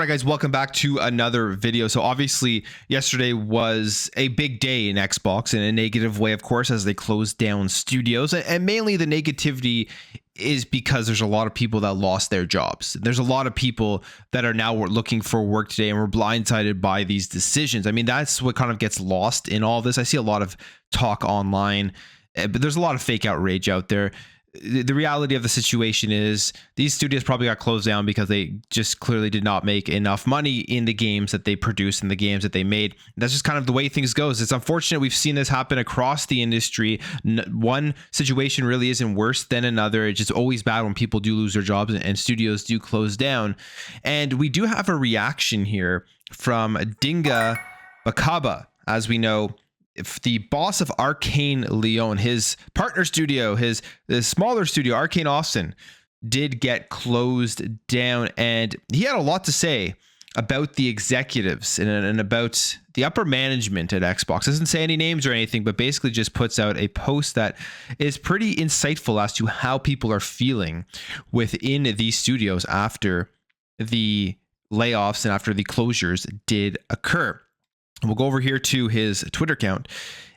right, guys, welcome back to another video. So obviously yesterday was a big day in Xbox in a negative way, of course, as they closed down studios, and mainly the negativity is because there's a lot of people that lost their jobs. There's a lot of people that are now looking for work today and were blindsided by these decisions. I mean, that's what kind of gets lost in all this. I see a lot of talk online, but there's a lot of fake outrage out there. The reality of the situation is these studios probably got closed down because they just clearly did not make enough money in the games that they produced and the games that they made. That's just kind of the way things goes. It's unfortunate. We've seen this happen across the industry. One situation really isn't worse than another. It's just always bad when people do lose their jobs and studios do close down. And we do have a reaction here from Dinga Bakaba. As we know, if the boss of Arcane Lyon, his partner studio, his smaller studio, Arcane Austin, did get closed down, and he had a lot to say about the executives and about the upper management at Xbox. Doesn't say any names or anything, but basically just puts out a post that is pretty insightful as to how people are feeling within these studios after the layoffs and after the closures did occur. We'll go over here to his Twitter account,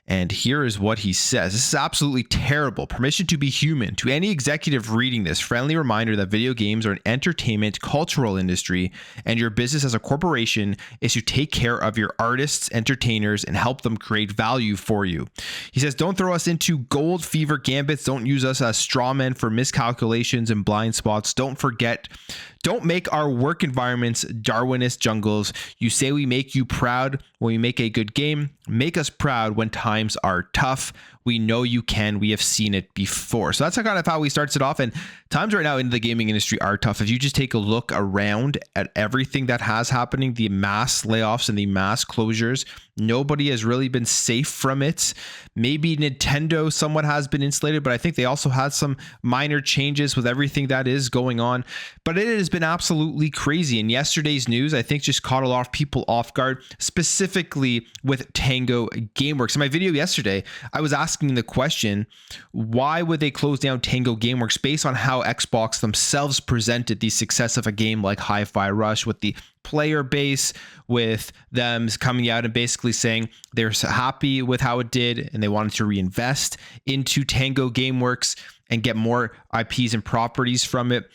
and here is what he says. This is absolutely terrible. Permission to be human. To any executive reading this, friendly reminder that video games are an entertainment cultural industry, and your business as a corporation is to take care of your artists, entertainers, and help them create value for you. He says, don't throw us into gold fever gambits. Don't use us as straw men for miscalculations and blind spots. Don't make our work environments Darwinist jungles. You say we make you proud when we make a good game. Make us proud when times are tough. We know you can. We have seen it before. So that's kind of how he starts it off. And times right now in the gaming industry are tough. If you just take a look around at everything that has happening, the mass layoffs and the mass closures, nobody has really been safe from it. Maybe Nintendo somewhat has been insulated, but I think they also had some minor changes with everything that is going on. But it has been absolutely crazy. And yesterday's news, I think, just caught a lot of people off guard, specifically with Tango Gameworks. In my video yesterday, I was asking the question, why would they close down Tango Gameworks based on how Xbox themselves presented the success of a game like Hi-Fi Rush, with the player base, with them coming out and basically saying they're happy with how it did and they wanted to reinvest into Tango Gameworks and get more IPs and properties from it.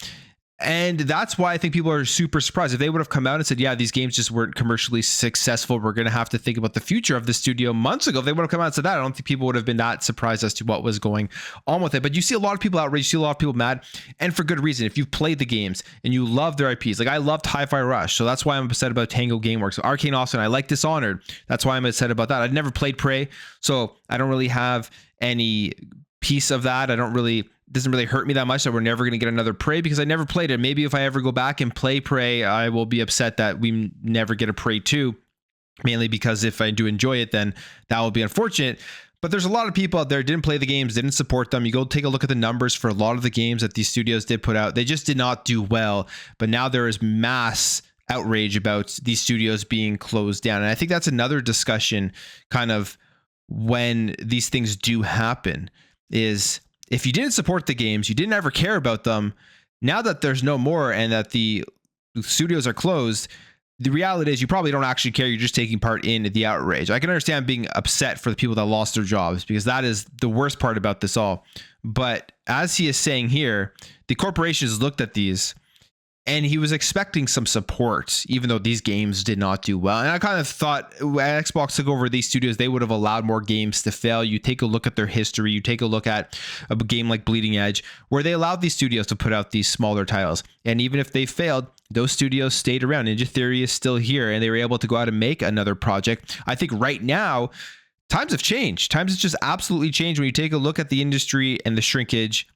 And that's why I think people are super surprised. If they would have come out and said, yeah, these games just weren't commercially successful, we're going to have to think about the future of the studio months ago, if they would have come out and said that, I don't think people would have been that surprised as to what was going on with it. But you see a lot of people outraged, you see a lot of people mad, and for good reason. If you've played the games and you love their IPs, like I loved Hi-Fi Rush, so that's why I'm upset about Tango Gameworks. Arcane Austin, I like Dishonored, that's why I'm upset about that. I'd never played Prey, so I don't really have any piece of that. Doesn't really hurt me that much that we're never going to get another Prey because I never played it. Maybe if I ever go back and play Prey, I will be upset that we never get a Prey 2, mainly because if I do enjoy it, then that will be unfortunate. But there's a lot of people out there didn't play the games, didn't support them. You go take a look at the numbers for a lot of the games that these studios did put out. They just did not do well. But now there is mass outrage about these studios being closed down. And I think that's another discussion kind of when these things do happen is, if you didn't support the games, you didn't ever care about them, now that there's no more and that the studios are closed, the reality is you probably don't actually care. You're just taking part in the outrage. I can understand being upset for the people that lost their jobs because that is the worst part about this all. But as he is saying here, the corporations looked at these and he was expecting some support, even though these games did not do well. And I kind of thought when Xbox took over these studios, they would have allowed more games to fail. You take a look at their history. You take a look at a game like Bleeding Edge, where they allowed these studios to put out these smaller titles. And even if they failed, those studios stayed around. Ninja Theory is still here, and they were able to go out and make another project. I think right now, times have changed. Times have just absolutely changed when you take a look at the industry and the shrinkage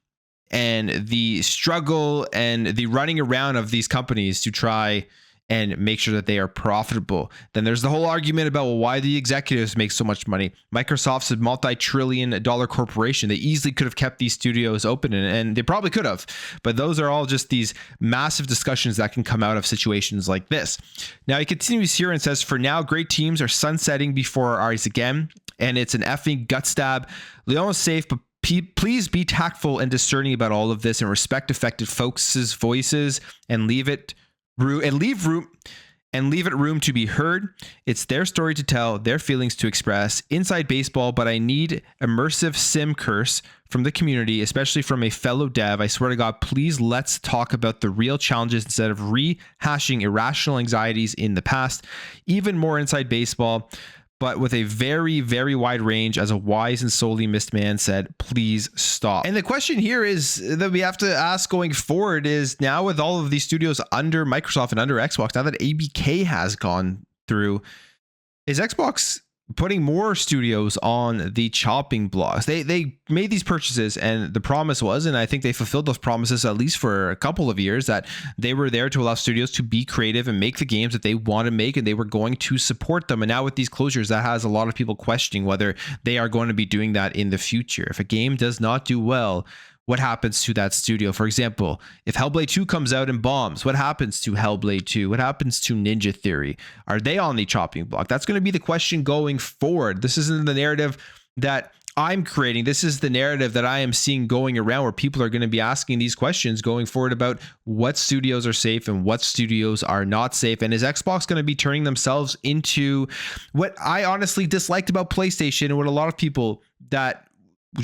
and the struggle and the running around of these companies to try and make sure that they are profitable. Then there's the whole argument about, well, why the executives make so much money. Microsoft's a multi-trillion-dollar corporation. They easily could have kept these studios open, and they probably could have. But those are all just these massive discussions that can come out of situations like this. Now, he continues here and says, for now, great teams are sunsetting before our eyes again, and it's an effing gut stab. Lyon is safe, but please be tactful and discerning about all of this and respect affected folks' voices and leave room and leave it room to be heard. It's their story to tell, their feelings to express. Inside baseball, but I need immersive sim curse from the community, especially from a fellow dev. I swear to God, please let's talk about the real challenges instead of rehashing irrational anxieties in the past. Even more inside baseball, but with a very, very wide range. As a wise and solely missed man said, please stop. And the question here is that we have to ask going forward is, now with all of these studios under Microsoft and under Xbox, now that ABK has gone through, is Xbox putting more studios on the chopping blocks? They made these purchases, and the promise was, and I think they fulfilled those promises at least for a couple of years, that they were there to allow studios to be creative and make the games that they want to make, and they were going to support them. And now with these closures, that has a lot of people questioning whether they are going to be doing that in the future. If a game does not do well, what happens to that studio? For example, if Hellblade 2 comes out and bombs, what happens to Hellblade 2? What happens to Ninja Theory? Are they on the chopping block? That's going to be the question going forward. This isn't the narrative that I'm creating. This is the narrative that I am seeing going around, where people are going to be asking these questions going forward about what studios are safe and what studios are not safe. And is Xbox going to be turning themselves into what I honestly disliked about PlayStation, and what a lot of people that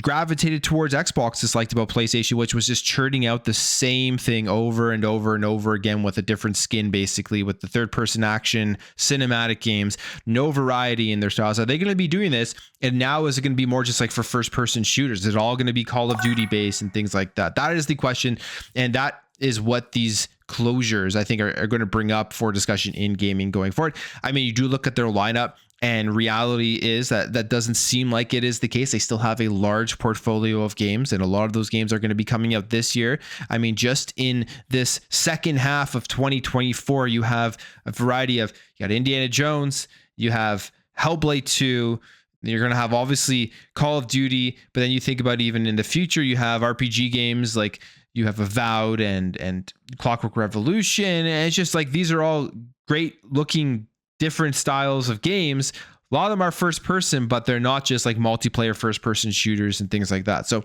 gravitated towards Xbox disliked about PlayStation, which was just churning out the same thing over and over and over again with a different skin, basically, with the third person action cinematic games, no variety in their styles. Are they going to be doing this? And now is it going to be more just like for first person shooters? Is it all going to be Call of Duty based and things like that? That is the question. And that is what these closures, I think, are going to bring up for discussion in gaming going forward. I mean, you do look at their lineup, and reality is that doesn't seem like it is the case. They still have a large portfolio of games, and a lot of those games are going to be coming out this year. I mean, just in this second half of 2024, you have a variety of, you got Indiana Jones, you have Hellblade 2, you're going to have obviously Call of Duty, but then you think about even in the future, you have RPG games like you have Avowed and Clockwork Revolution. And it's just like, these are all great looking different styles of games. A lot of them are first person, but they're not just like multiplayer first person shooters and things like that. So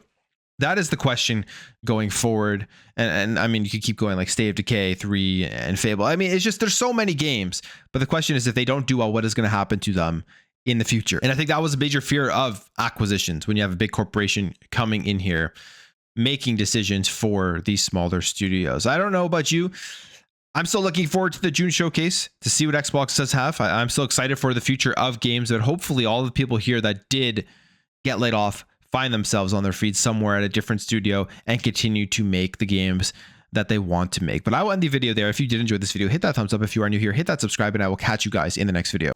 that is the question going forward. And I mean, you could keep going, like State of Decay 3 and Fable. I mean, it's just, there's so many games, but the question is, if they don't do well, what is going to happen to them in the future? And I think that was a major fear of acquisitions when you have a big corporation coming in here making decisions for these smaller studios. I don't know about you. I'm still looking forward to the June showcase to see what Xbox does have. I'm still excited for the future of games, that hopefully all the people here that did get laid off find themselves on their feet somewhere at a different studio and continue to make the games that they want to make. But I will end the video there. If you did enjoy this video, hit that thumbs up. If you are new here, hit that subscribe, and I will catch you guys in the next video.